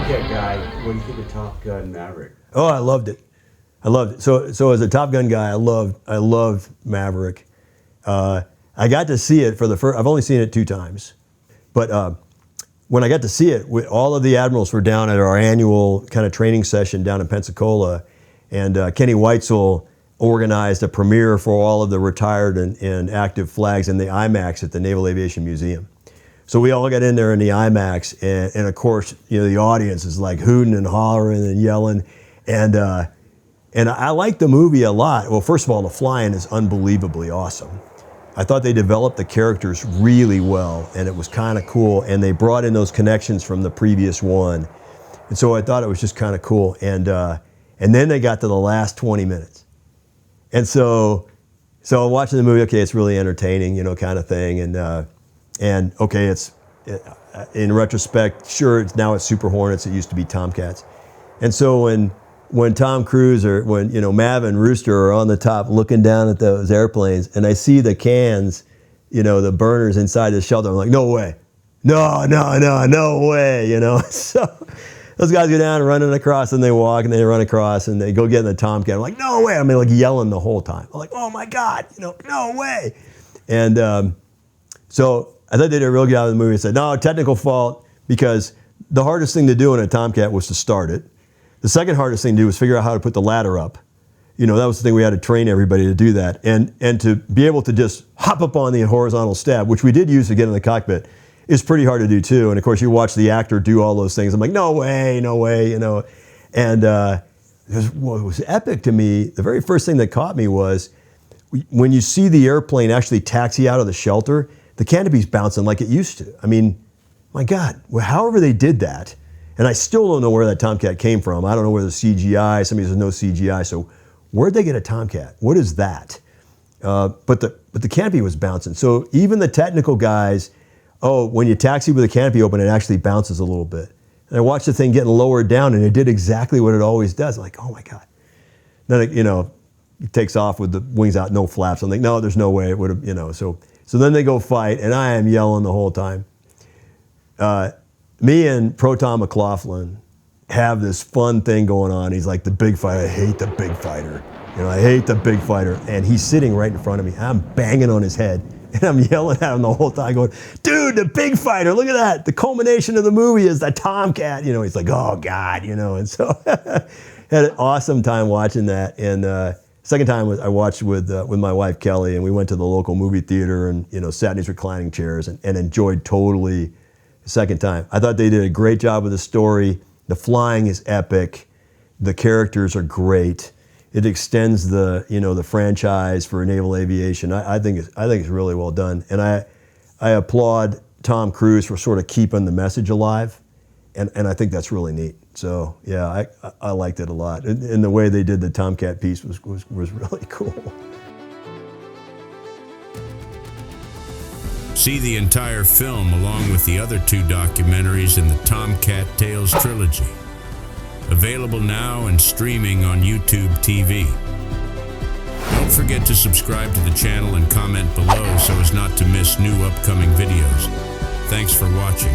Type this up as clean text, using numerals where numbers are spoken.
Tomcat guy, what do you think of Top Gun Maverick? Oh, I loved it. I loved it. So as a Top Gun guy, I loved Maverick. I got to see it for the first. I've only seen it 2 times, but when I got to see it, all of the admirals were down at our annual kind of training session down in Pensacola, and Kenny Weitzel organized a premiere for all of the retired and active flags in the IMAX at the Naval Aviation Museum. So we all got in there in the IMAX, and of course, you know, the audience is like hooting and hollering and yelling, and I liked the movie a lot. Well, first of all, the flying is unbelievably awesome. I thought they developed the characters really well, and it was kind of cool, and they brought in those connections from the previous one, and so I thought it was just kind of cool. And then they got to the last 20 minutes, and so watching the movie, okay, it's really entertaining, you know, kind of thing, and okay, in retrospect, sure, now it's Super Hornets. It used to be Tomcats. And so when Tom Cruise or when, you know, Mav and Rooster are on the top looking down at those airplanes, and I see the cans, you know, the burners inside the shelter, I'm like, no way. No way, you know. So those guys go down running across, and they walk and they run across and they go get in the Tomcat. I'm like, no way. I mean, like yelling the whole time. I'm like, oh my God, you know, no way. And so I thought they did a real good job of the movie. I said, no, technical fault, because the hardest thing to do in a Tomcat was to start it. The second hardest thing to do was figure out how to put the ladder up. You know, that was the thing, we had to train everybody to do that. And to be able to just hop up on the horizontal stab, which we did use to get in the cockpit, is pretty hard to do too. And of course, you watch the actor do all those things. I'm like, no way, you know. And what was epic to me, the very first thing that caught me was when you see the airplane actually taxi out of the shelter, the canopy's bouncing like it used to. I mean, my God, however they did that, and I still don't know where that Tomcat came from. I don't know where the CGI, somebody says no CGI, so where'd they get a Tomcat? What is that? But the canopy was bouncing. So even the technical guys, when you taxi with the canopy open, it actually bounces a little bit. And I watched the thing getting lowered down, and it did exactly what it always does. I'm like, oh my God. Then it, you know, it takes off with the wings out, no flaps. I'm like, no, there's no way it would have, you know. So then they go fight, and I am yelling the whole time. Me and Proton McLaughlin have this fun thing going on. He's like, the big fighter, I hate the big fighter. You know, I hate the big fighter. And he's sitting right in front of me. I'm banging on his head, and I'm yelling at him the whole time going, dude, the big fighter, look at that. The culmination of the movie is the Tomcat. You know, he's like, oh God, you know. And so had an awesome time watching that. And second time I watched with my wife, Kelly, and we went to the local movie theater and, you know, sat in these reclining chairs and enjoyed totally the second time. I thought they did a great job with the story. The flying is epic. The characters are great. It extends the, you know, the franchise for naval aviation. I think it's really well done. And I applaud Tom Cruise for sort of keeping the message alive. And I think that's really neat. So yeah, I liked it a lot. And the way they did the Tomcat piece was really cool. See the entire film along with the other 2 documentaries in the Tomcat Tales trilogy. Available now and streaming on YouTube TV. Don't forget to subscribe to the channel and comment below so as not to miss new upcoming videos. Thanks for watching.